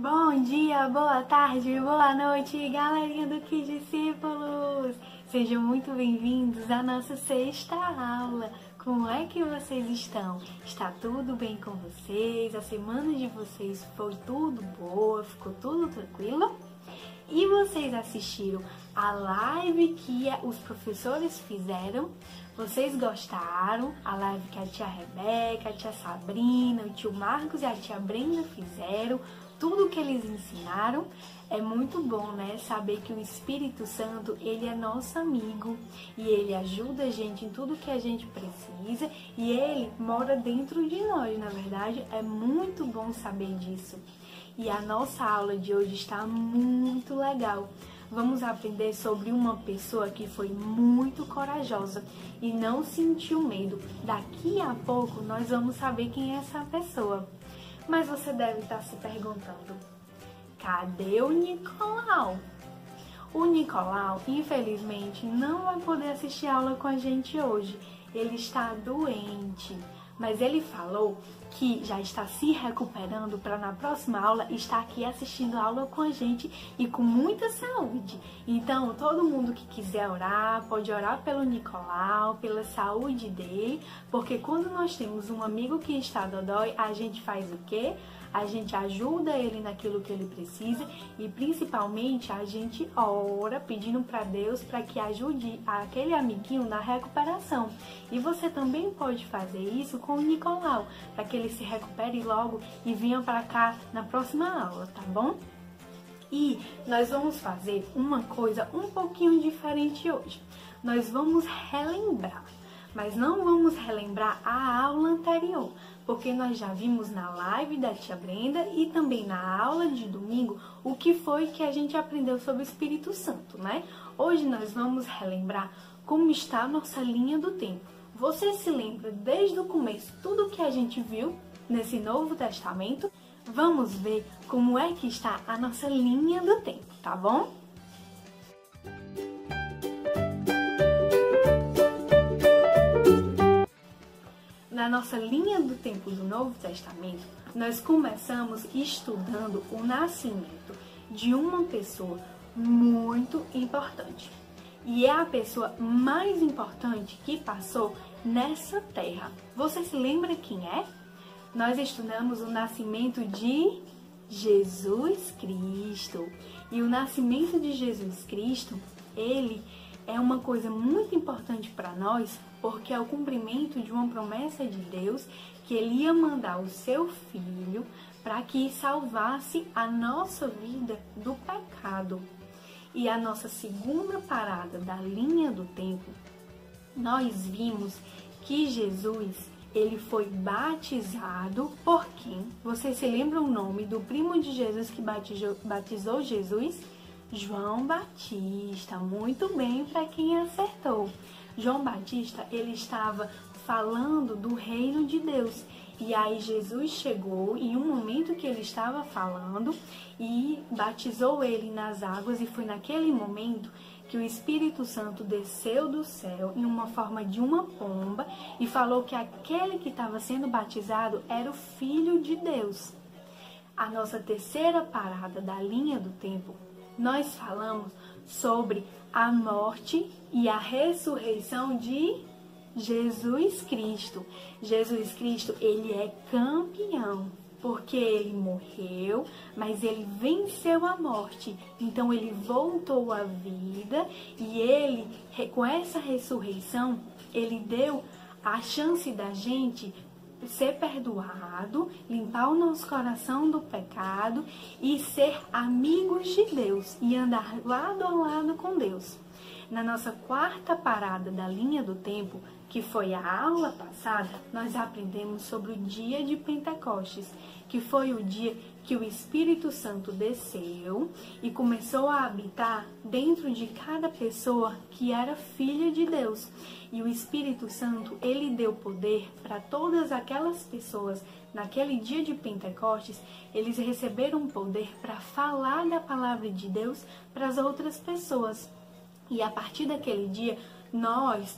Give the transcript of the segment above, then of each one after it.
Bom dia, boa tarde, boa noite, galerinha do Que Discípulos! Sejam muito bem-vindos à nossa sexta aula. Como é que vocês estão? Está tudo bem com vocês? A semana de vocês foi tudo boa? Ficou tudo tranquilo? E vocês assistiram a live que os professores fizeram? Vocês gostaram? A live que a tia Rebeca, a tia Sabrina, o tio Marcos e a tia Brenda fizeram? Tudo que eles ensinaram é muito bom, né? Saber que o Espírito Santo, ele é nosso amigo e ele ajuda a gente em tudo que a gente precisa e ele mora dentro de nós, na verdade. É muito bom saber disso. E a nossa aula de hoje está muito legal. Vamos aprender sobre uma pessoa que foi muito corajosa e não sentiu medo. Daqui a pouco nós vamos saber quem é essa pessoa. Mas você deve estar se perguntando, cadê o Nicolau? O Nicolau, infelizmente, não vai poder assistir a aula com a gente hoje. Ele está doente, mas ele falou que já está se recuperando para na próxima aula estar aqui assistindo a aula com a gente e com muita saúde. Então, todo mundo que quiser orar, pode orar pelo Nicolau, pela saúde dele, porque quando nós temos um amigo que está dodói, a gente faz o quê? A gente ajuda ele naquilo que ele precisa e principalmente a gente ora pedindo para Deus para que ajude aquele amiguinho na recuperação. E você também pode fazer isso com o Nicolau, para que ele se recupere logo e venha para cá na próxima aula, tá bom? E nós vamos fazer uma coisa um pouquinho diferente hoje. Nós vamos relembrar, mas não vamos relembrar a aula anterior, porque nós já vimos na live da tia Brenda e também na aula de domingo o que foi que a gente aprendeu sobre o Espírito Santo, né? Hoje nós vamos relembrar como está a nossa linha do tempo. Você se lembra desde o começo tudo que a gente viu nesse Novo Testamento? Vamos ver como é que está a nossa linha do tempo, tá bom? Na nossa linha do tempo do Novo Testamento, nós começamos estudando o nascimento de uma pessoa muito importante. E é a pessoa mais importante que passou nessa terra. Você se lembra quem é? Nós estudamos o nascimento de Jesus Cristo. E o nascimento de Jesus Cristo, ele é uma coisa muito importante para nós, porque é o cumprimento de uma promessa de Deus que ele ia mandar o seu filho para que salvasse a nossa vida do pecado. E a nossa segunda parada da linha do tempo, nós vimos que Jesus, ele foi batizado por quem? Você se lembra o nome do primo de Jesus que batizou Jesus? João Batista. Muito bem para quem acertou. João Batista, ele estava falando do reino de Deus. E aí Jesus chegou em um momento que ele estava falando e batizou ele nas águas, e foi naquele momento que o Espírito Santo desceu do céu em uma forma de uma pomba e falou que aquele que estava sendo batizado era o Filho de Deus. A nossa terceira parada da linha do tempo, nós falamos sobre a morte e a ressurreição de Jesus Cristo. Jesus Cristo, ele é campeão, porque ele morreu, mas ele venceu a morte. Então ele voltou à vida e ele, com essa ressurreição, ele deu a chance da gente ser perdoado, limpar o nosso coração do pecado e ser amigos de Deus e andar lado a lado com Deus. Na nossa quarta parada da linha do tempo, que foi a aula passada, nós aprendemos sobre o dia de Pentecostes, que foi o dia que o Espírito Santo desceu e começou a habitar dentro de cada pessoa que era filha de Deus. E o Espírito Santo, ele deu poder para todas aquelas pessoas. Naquele dia de Pentecostes, eles receberam poder para falar da palavra de Deus para as outras pessoas. E a partir daquele dia,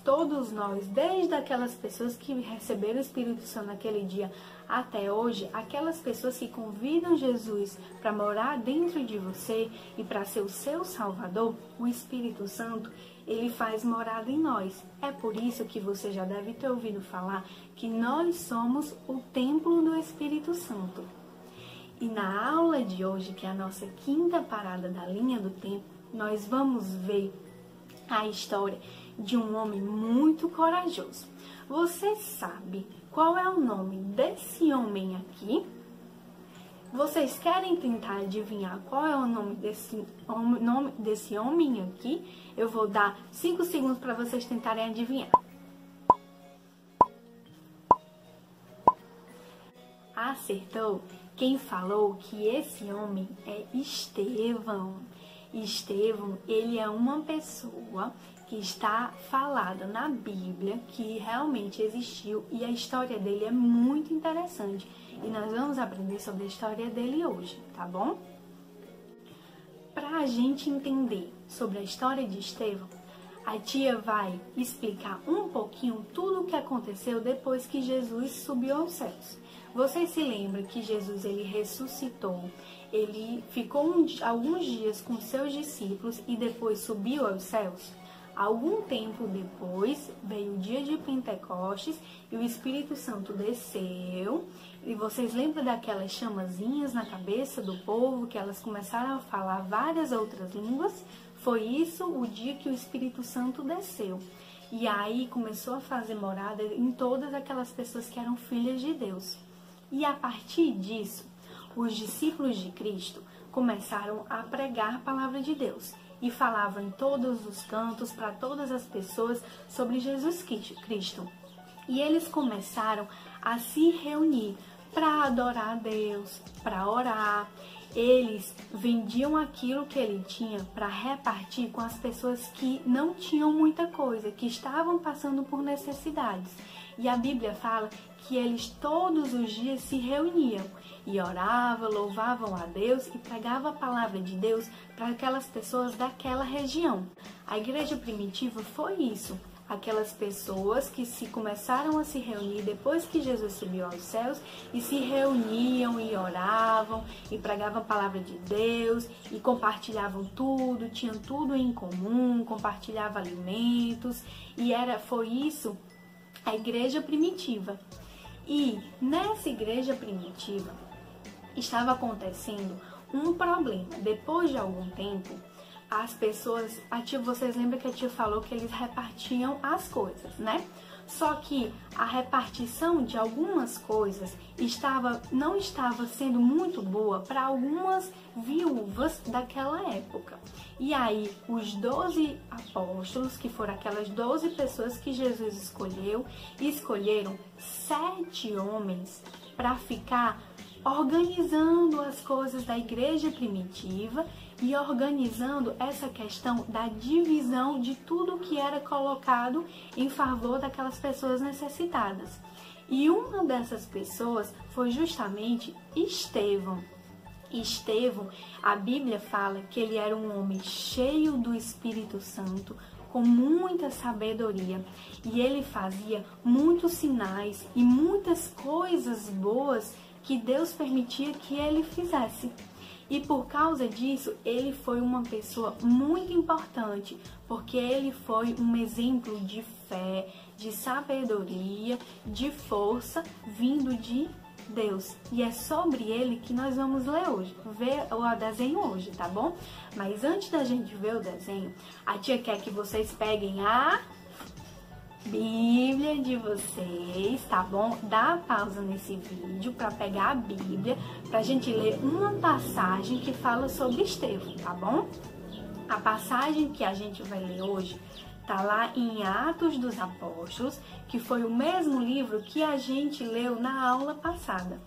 Todos nós, desde aquelas pessoas que receberam o Espírito Santo naquele dia até hoje, aquelas pessoas que convidam Jesus para morar dentro de você e para ser o seu Salvador, o Espírito Santo, ele faz morada em nós. É por isso que você já deve ter ouvido falar que nós somos o templo do Espírito Santo. E na aula de hoje, que é a nossa quinta parada da linha do tempo, nós vamos ver a história de um homem muito corajoso. Você sabe qual é o nome desse homem aqui? Vocês querem tentar adivinhar qual é o nome desse homem aqui? Eu vou dar 5 segundos para vocês tentarem adivinhar. Acertou? Quem falou que esse homem é Estevão. Estevão, ele é uma pessoa que está falada na Bíblia, que realmente existiu, e a história dele é muito interessante. E nós vamos aprender sobre a história dele hoje, tá bom? Para a gente entender sobre a história de Estevão, a tia vai explicar um pouquinho tudo o que aconteceu depois que Jesus subiu aos céus. Vocês se lembram que Jesus ele ressuscitou, ele ficou alguns dias com seus discípulos e depois subiu aos céus? Algum tempo depois veio o dia de Pentecostes e o Espírito Santo desceu. E vocês lembram daquelas chamazinhas na cabeça do povo que elas começaram a falar várias outras línguas? Foi isso o dia que o Espírito Santo desceu. E aí começou a fazer morada em todas aquelas pessoas que eram filhas de Deus. E a partir disso, os discípulos de Cristo começaram a pregar a palavra de Deus e falavam em todos os cantos para todas as pessoas sobre Jesus Cristo. E eles começaram a se reunir para adorar a Deus, para orar. Eles vendiam aquilo que ele tinha para repartir com as pessoas que não tinham muita coisa, que estavam passando por necessidades. E a Bíblia fala que eles todos os dias se reuniam e oravam, louvavam a Deus e pregavam a palavra de Deus para aquelas pessoas daquela região. A igreja primitiva foi isso. Aquelas pessoas que começaram a se reunir depois que Jesus subiu aos céus e se reuniam e oravam e pregavam a palavra de Deus e compartilhavam tudo, tinham tudo em comum, compartilhavam alimentos e foi isso a igreja primitiva. E nessa igreja primitiva estava acontecendo um problema. Depois de algum tempo, as pessoas, vocês lembram que a tia falou que eles repartiam as coisas, né? Só que a repartição de algumas coisas não estava sendo muito boa para algumas viúvas daquela época. E aí, os 12 apóstolos, que foram aquelas 12 pessoas que Jesus escolheram 7 homens para ficar organizando as coisas da igreja primitiva e organizando essa questão da divisão de tudo que era colocado em favor daquelas pessoas necessitadas. E uma dessas pessoas foi justamente Estevão. Estevão, a Bíblia fala que ele era um homem cheio do Espírito Santo, com muita sabedoria, e ele fazia muitos sinais e muitas coisas boas que Deus permitia que ele fizesse. E por causa disso, ele foi uma pessoa muito importante, porque ele foi um exemplo de fé, de sabedoria, de força, vindo de Deus. E é sobre ele que nós vamos ler hoje, ver o desenho hoje, tá bom? Mas antes da gente ver o desenho, a tia quer que vocês peguem a Bíblia de vocês, tá bom? Dá pausa nesse vídeo para pegar a Bíblia, pra gente ler uma passagem que fala sobre Estevão, tá bom? A passagem que a gente vai ler hoje tá lá em Atos dos Apóstolos, que foi o mesmo livro que a gente leu na aula passada.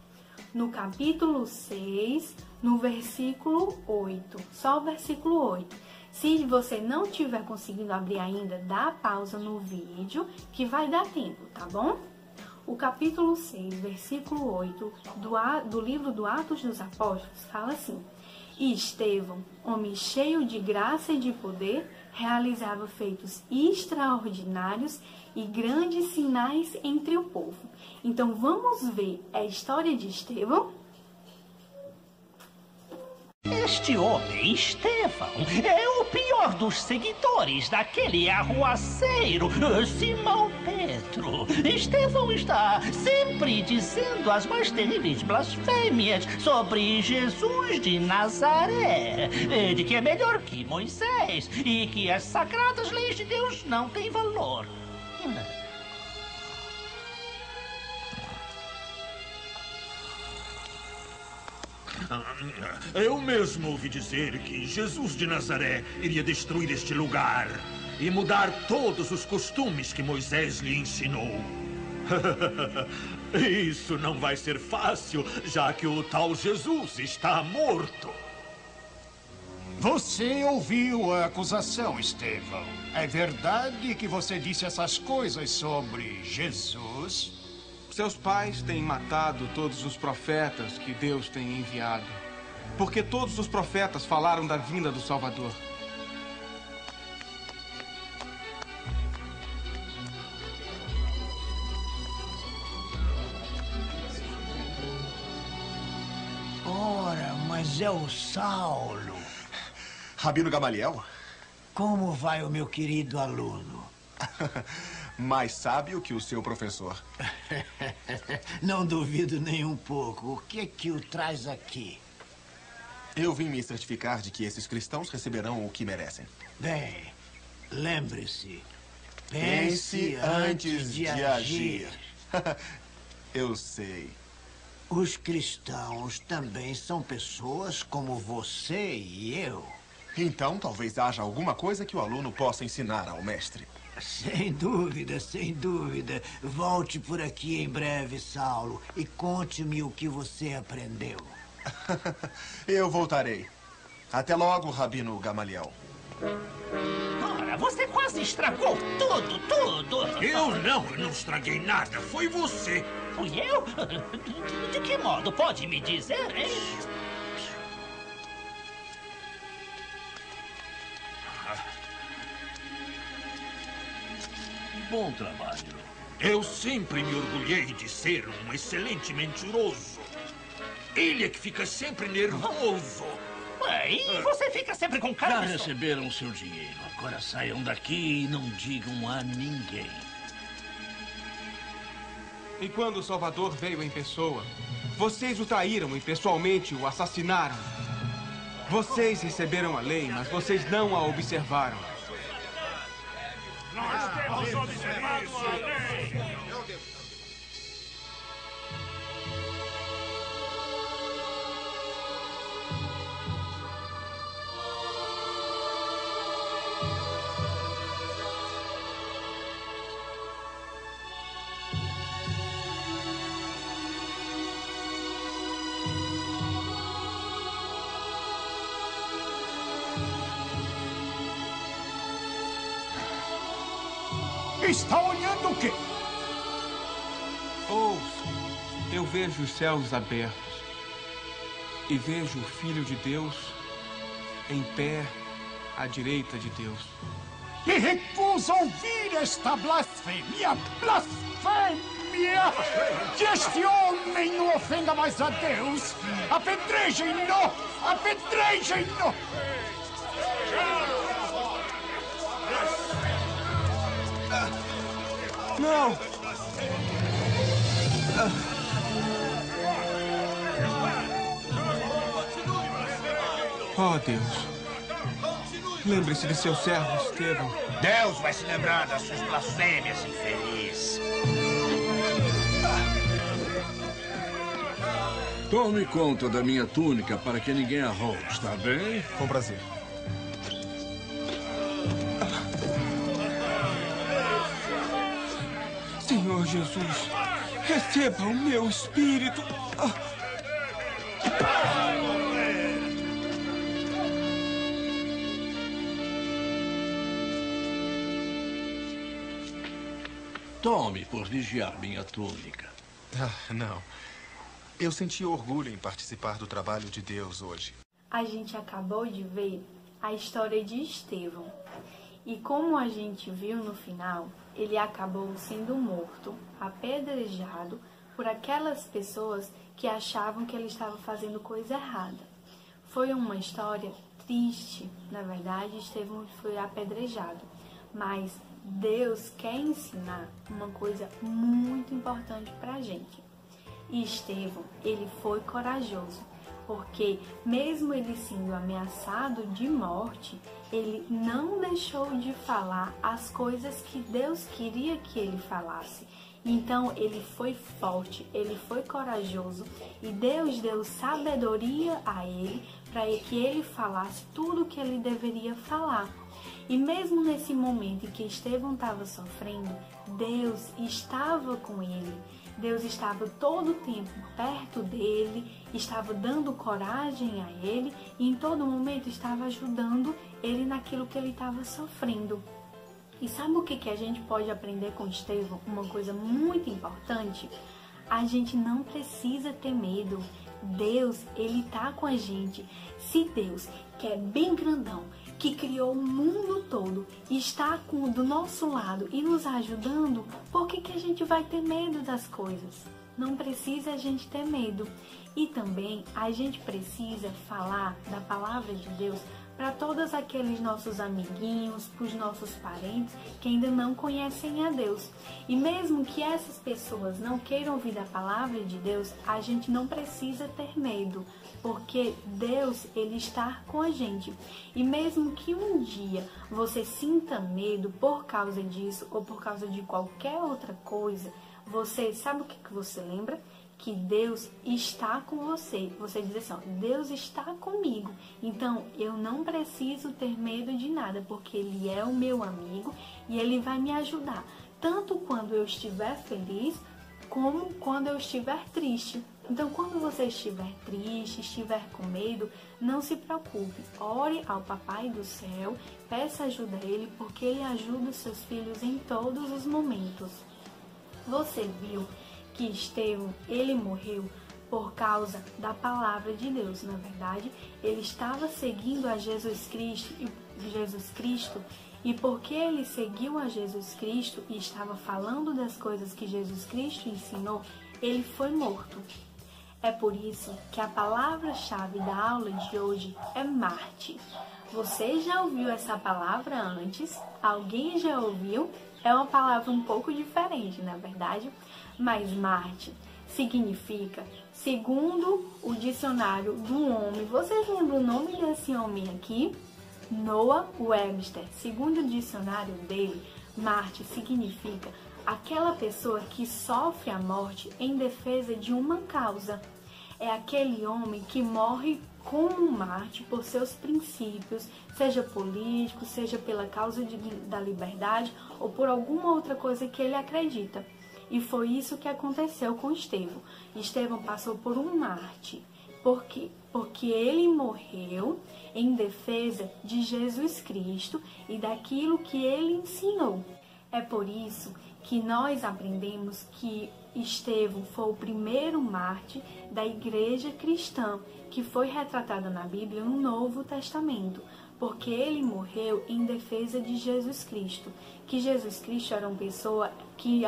No capítulo 6, no versículo 8, só o versículo 8. Se você não tiver conseguindo abrir ainda, dá pausa no vídeo que vai dar tempo, tá bom? O capítulo 6, versículo 8 do livro do Atos dos Apóstolos fala assim: E Estevão, homem cheio de graça e de poder, realizava feitos extraordinários e grandes sinais entre o povo. Então vamos ver a história de Estevão? Este homem, Estevão, é o pior dos seguidores daquele arruaceiro, Simão Pedro. Estevão está sempre dizendo as mais terríveis blasfêmias sobre Jesus de Nazaré, de que é melhor que Moisés e que as sagradas leis de Deus não têm valor. Eu mesmo ouvi dizer que Jesus de Nazaré iria destruir este lugar e mudar todos os costumes que Moisés lhe ensinou. Isso não vai ser fácil, já que o tal Jesus está morto. Você ouviu a acusação, Estevão. É verdade que você disse essas coisas sobre Jesus? Seus pais têm matado todos os profetas que Deus tem enviado, porque todos os profetas falaram da vinda do Salvador. Ora, mas é o Saulo. Rabino Gamaliel? Como vai o meu querido aluno? Mais sábio que o seu professor. Não duvido nem um pouco. O que o traz aqui? Eu vim me certificar de que esses cristãos receberão o que merecem. Bem, lembre-se. Pense antes de agir. Eu sei. Os cristãos também são pessoas como você e eu. Então, talvez haja alguma coisa que o aluno possa ensinar ao mestre. Sem dúvida, sem dúvida. Volte por aqui em breve, Saulo, e conte-me o que você aprendeu. Eu voltarei. Até logo, Rabino Gamaliel. Ora, você quase estragou tudo. Eu não estraguei nada. Foi você. Fui eu? De que modo? Pode me dizer, hein? Bom trabalho. Eu sempre me orgulhei de ser um excelente mentiroso. Ele é que fica sempre nervoso. E você fica sempre com Já cara de... receberam seu dinheiro. Agora saiam daqui e não digam a ninguém. E quando o Salvador veio em pessoa, vocês o traíram e pessoalmente o assassinaram. Vocês receberam a lei, mas vocês não a observaram. Nós temos observado a lei. Está olhando o quê? Ouça, eu vejo os céus abertos e vejo o Filho de Deus em pé à direita de Deus. E recusa ouvir esta blasfêmia! Blasfêmia! Que este homem não ofenda mais a Deus! Apedrejem-no! Apedrejem-no! Não! Oh, Deus. Lembre-se de seu servo, Estevão. Deus vai se lembrar das suas blasfêmias, infeliz. Tome conta da minha túnica para que ninguém a roube, está bem? Com prazer. Senhor Jesus, receba o meu espírito. Tome por vigiar minha túnica. Não. Eu senti orgulho em participar do trabalho de Deus hoje. A gente acabou de ver a história de Estevão. E como a gente viu no final, ele acabou sendo morto, apedrejado, por aquelas pessoas que achavam que ele estava fazendo coisa errada. Foi uma história triste, na verdade, Estevão foi apedrejado, mas Deus quer ensinar uma coisa muito importante para a gente. E Estevão, ele foi corajoso, porque mesmo ele sendo ameaçado de morte, ele não deixou de falar as coisas que Deus queria que ele falasse. Então ele foi forte, ele foi corajoso e Deus deu sabedoria a ele para que ele falasse tudo o que ele deveria falar. E mesmo nesse momento em que Estevão estava sofrendo, Deus estava com ele. Deus estava todo o tempo perto dele, estava dando coragem a ele e em todo momento estava ajudando ele naquilo que ele estava sofrendo. E sabe o que a gente pode aprender com Estevão? Uma coisa muito importante. A gente não precisa ter medo. Deus, ele tá com a gente. Se Deus, que é bem grandão, que criou o mundo todo, está do nosso lado e nos ajudando, por que a gente vai ter medo das coisas? Não precisa a gente ter medo. E também a gente precisa falar da palavra de Deus para todos aqueles nossos amiguinhos, para os nossos parentes que ainda não conhecem a Deus. E mesmo que essas pessoas não queiram ouvir da palavra de Deus, a gente não precisa ter medo, porque Deus, ele está com a gente. E mesmo que um dia você sinta medo por causa disso ou por causa de qualquer outra coisa, você sabe o que você lembra? Que Deus está com você. Você diz assim, ó, Deus está comigo. Então, eu não preciso ter medo de nada, porque Ele é o meu amigo e Ele vai me ajudar. Tanto quando eu estiver feliz, como quando eu estiver triste. Então, quando você estiver triste, estiver com medo, não se preocupe. Ore ao Papai do Céu, peça ajuda a Ele, porque Ele ajuda os seus filhos em todos os momentos. Você viu que Estevão, ele morreu por causa da palavra de Deus. Na verdade, ele estava seguindo a Jesus Cristo, e porque ele seguiu a Jesus Cristo e estava falando das coisas que Jesus Cristo ensinou, ele foi morto. É por isso que a palavra-chave da aula de hoje é mártir. Você já ouviu essa palavra antes? Alguém já ouviu? É uma palavra um pouco diferente, na verdade, mas mártir significa, segundo o dicionário do homem, vocês lembram o nome desse homem aqui? Noah Webster. Segundo o dicionário dele, mártir significa aquela pessoa que sofre a morte em defesa de uma causa. É aquele homem que morre como mártir por seus princípios, seja político, seja pela causa da liberdade ou por alguma outra coisa que ele acredita. E foi isso que aconteceu com Estevão. Estevão passou por um mártir. Por quê? Porque ele morreu em defesa de Jesus Cristo e daquilo que ele ensinou. É por isso que nós aprendemos que Estevão foi o primeiro mártir da igreja cristã, que foi retratada na Bíblia no Novo Testamento, porque ele morreu em defesa de Jesus Cristo, que Jesus Cristo era uma pessoa que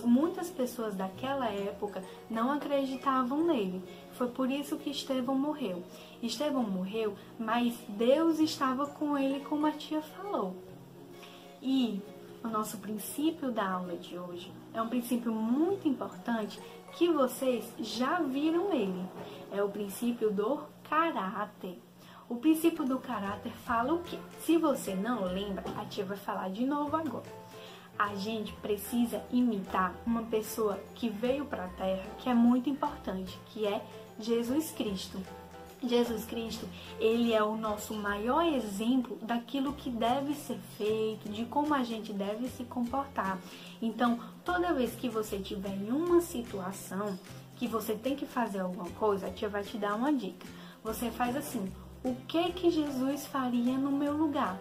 muitas pessoas daquela época não acreditavam nele. Foi por isso que Estevão morreu. Estevão morreu, mas Deus estava com ele, como a tia falou. E o nosso princípio da aula de hoje é um princípio muito importante que vocês já viram ele. É o princípio do caráter. O princípio do caráter fala o quê? Se você não lembra, a tia vai falar de novo agora. A gente precisa imitar uma pessoa que veio para a Terra, que é muito importante, que é Jesus Cristo. Jesus Cristo, ele é o nosso maior exemplo daquilo que deve ser feito, de como a gente deve se comportar. Então, toda vez que você estiver em uma situação que você tem que fazer alguma coisa, a tia vai te dar uma dica. Você faz assim, o que Jesus faria no meu lugar?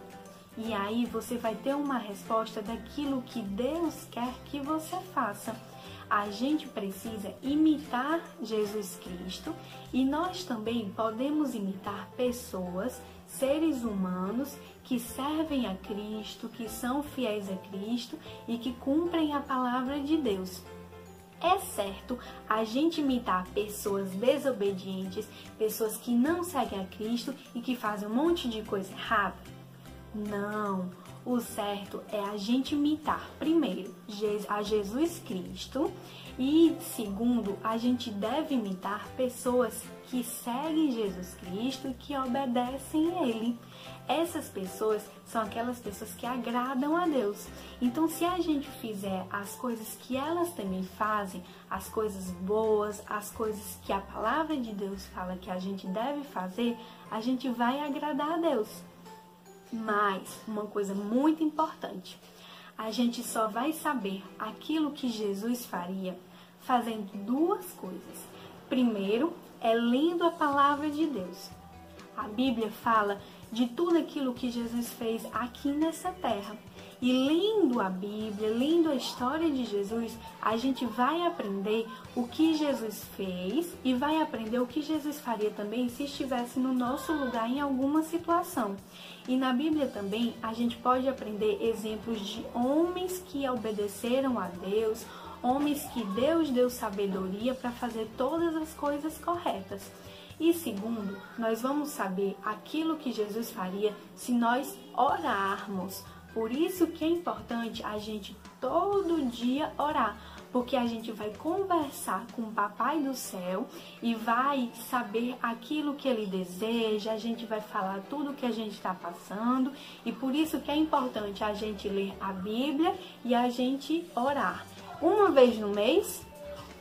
E aí você vai ter uma resposta daquilo que Deus quer que você faça. a gente precisa imitar Jesus Cristo e nós também podemos imitar pessoas, seres humanos que servem a Cristo, que são fiéis a Cristo e que cumprem a palavra de Deus. É certo a gente imitar pessoas desobedientes, pessoas que não seguem a Cristo e que fazem um monte de coisa errada? Não. O certo é a gente imitar, primeiro, a Jesus Cristo e, segundo, a gente deve imitar pessoas que seguem Jesus Cristo e que obedecem a Ele. Essas pessoas são aquelas pessoas que agradam a Deus. Então, se a gente fizer as coisas que elas também fazem, as coisas boas, as coisas que a palavra de Deus fala que a gente deve fazer, a gente vai agradar a Deus. Mas, uma coisa muito importante, a gente só vai saber aquilo que Jesus faria fazendo duas coisas. Primeiro, é lendo a palavra de Deus. A Bíblia fala de tudo aquilo que Jesus fez aqui nessa terra. E lendo a Bíblia, lendo a história de Jesus, a gente vai aprender o que Jesus fez e vai aprender o que Jesus faria também se estivesse no nosso lugar em alguma situação. E na Bíblia também a gente pode aprender exemplos de homens que obedeceram a Deus, homens que Deus deu sabedoria para fazer todas as coisas corretas. E segundo, nós vamos saber aquilo que Jesus faria se nós orarmos. Por isso que é importante a gente todo dia orar, porque a gente vai conversar com o Papai do Céu e vai saber aquilo que Ele deseja, a gente vai falar tudo o que a gente está passando e por isso que é importante a gente ler a Bíblia e a gente orar. Uma vez no mês?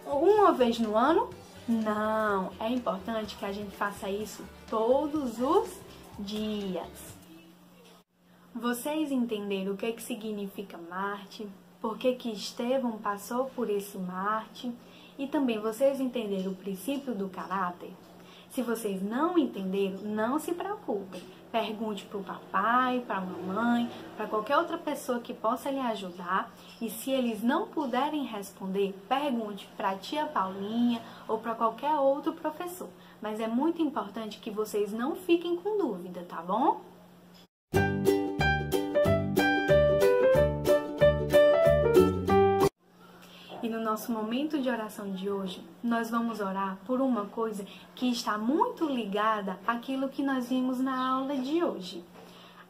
Uma vez no ano? Não, é importante que a gente faça isso todos os dias. Vocês entenderam o que significa Marte? Por que Estevão passou por esse Marte? E também vocês entenderam o princípio do caráter? Se vocês não entenderam, não se preocupem. Pergunte para o papai, para a mamãe, para qualquer outra pessoa que possa lhe ajudar. E se eles não puderem responder, pergunte para a tia Paulinha ou para qualquer outro professor. Mas é muito importante que vocês não fiquem com dúvida, tá bom? E no nosso momento de oração de hoje, nós vamos orar por uma coisa que está muito ligada àquilo que nós vimos na aula de hoje.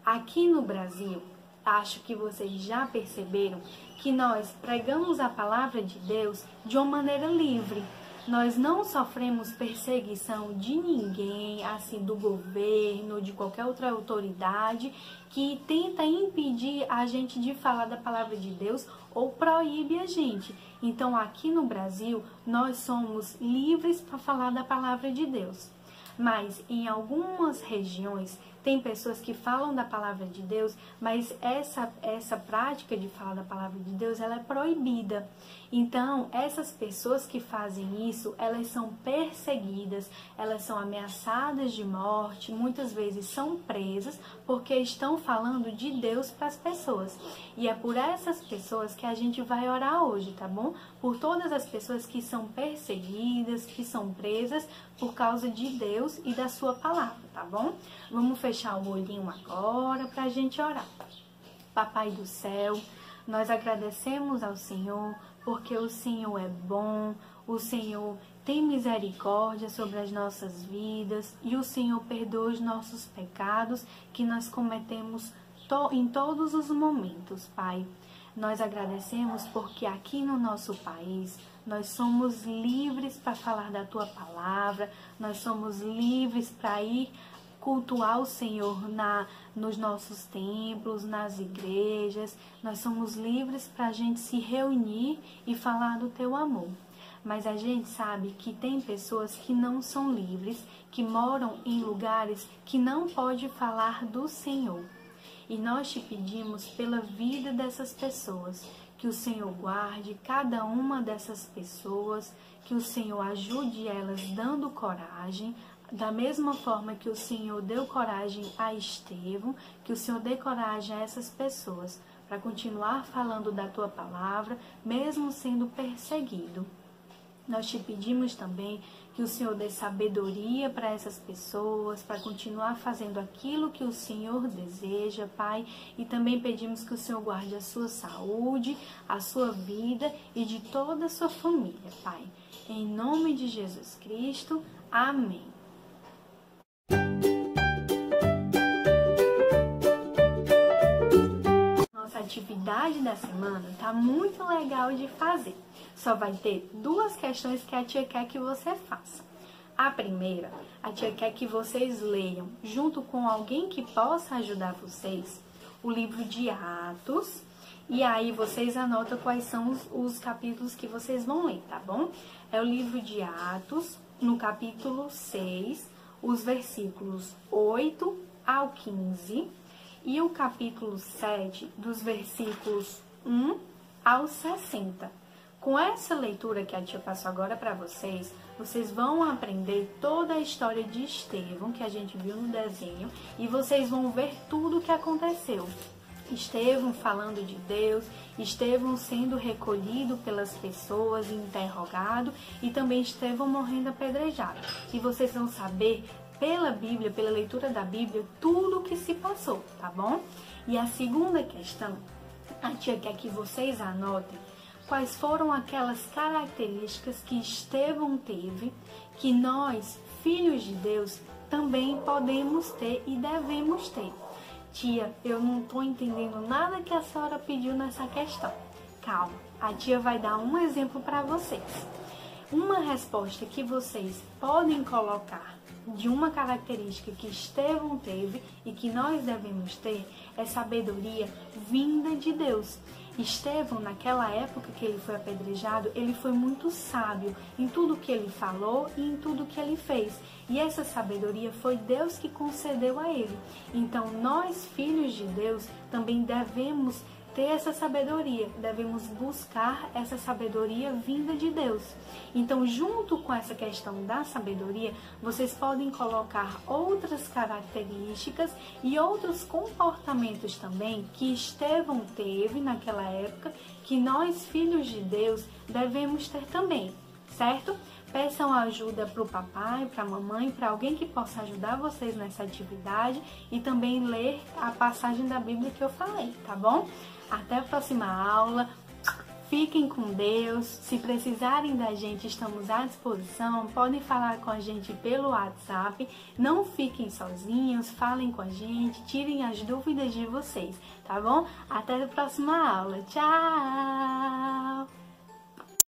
Aqui no Brasil, acho que vocês já perceberam que nós pregamos a palavra de Deus de uma maneira livre. Nós não sofremos perseguição de ninguém, assim, do governo, de qualquer outra autoridade que tenta impedir a gente de falar da palavra de Deus ou proíbe a gente. Então, aqui no Brasil, nós somos livres para falar da palavra de Deus. Mas em algumas regiões tem pessoas que falam da palavra de Deus, mas essa prática de falar da palavra de Deus, ela é proibida. Então, essas pessoas que fazem isso, elas são perseguidas, elas são ameaçadas de morte, muitas vezes são presas porque estão falando de Deus para as pessoas. E é por essas pessoas que a gente vai orar hoje, tá bom? Por todas as pessoas que são perseguidas, que são presas por causa de Deus e da sua palavra, tá bom? Vamos fechar o olhinho agora para a gente orar. Papai do céu, nós agradecemos ao Senhor porque o Senhor é bom, o Senhor tem misericórdia sobre as nossas vidas e o Senhor perdoa os nossos pecados que nós cometemos em todos os momentos, Pai. Nós agradecemos porque aqui no nosso país nós somos livres para falar da Tua palavra, nós somos livres para ir cultuar o Senhor nos nossos templos, nas igrejas. Nós somos livres para a gente se reunir e falar do Teu amor. Mas a gente sabe que tem pessoas que não são livres, que moram em lugares que não pode falar do Senhor. E nós te pedimos pela vida dessas pessoas, que o Senhor guarde cada uma dessas pessoas, que o Senhor ajude elas dando coragem, da mesma forma que o Senhor deu coragem a Estevão, que o Senhor dê coragem a essas pessoas, para continuar falando da tua palavra, mesmo sendo perseguido. Nós te pedimos também que o Senhor dê sabedoria para essas pessoas, para continuar fazendo aquilo que o Senhor deseja, Pai. E também pedimos que o Senhor guarde a sua saúde, a sua vida e de toda a sua família, Pai. Em nome de Jesus Cristo, amém. Nossa atividade da semana tá muito legal de fazer. Só vai ter 2 questões que a tia quer que você faça. A primeira, a tia quer que vocês leiam, junto com alguém que possa ajudar vocês, o livro de Atos. E aí vocês anotam quais são os capítulos que vocês vão ler, tá bom? É o livro de Atos, no capítulo 6, os versículos 8 ao 15. E o capítulo 7, dos versículos 1 ao 60. Com essa leitura que a tia passou agora para vocês, vocês vão aprender toda a história de Estevão, que a gente viu no desenho, e vocês vão ver tudo o que aconteceu. Estevão falando de Deus, Estevão sendo recolhido pelas pessoas e interrogado, e também Estevão morrendo apedrejado. E vocês vão saber pela Bíblia, pela leitura da Bíblia, tudo o que se passou, tá bom? E a segunda questão, a tia quer que vocês anotem quais foram aquelas características que Estevão teve, que nós, filhos de Deus, também podemos ter e devemos ter. Tia, eu não estou entendendo nada que a senhora pediu nessa questão. Calma, a tia vai dar um exemplo para vocês. Uma resposta que vocês podem colocar de uma característica que Estevão teve e que nós devemos ter é sabedoria vinda de Deus. Estevão, naquela época que ele foi apedrejado, ele foi muito sábio em tudo que ele falou e em tudo que ele fez. E essa sabedoria foi Deus que concedeu a ele. Então, nós, filhos de Deus, também devemos ter essa sabedoria, devemos buscar essa sabedoria vinda de Deus. Então, junto com essa questão da sabedoria, vocês podem colocar outras características e outros comportamentos também que Estevão teve naquela época, que nós, filhos de Deus, devemos ter também, certo? Peçam ajuda para o papai, para a mamãe, para alguém que possa ajudar vocês nessa atividade e também ler a passagem da Bíblia que eu falei, tá bom? Até a próxima aula. Fiquem com Deus. Se precisarem da gente, estamos à disposição. Podem falar com a gente pelo WhatsApp. Não fiquem sozinhos, falem com a gente, tirem as dúvidas de vocês, tá bom? Até a próxima aula. Tchau!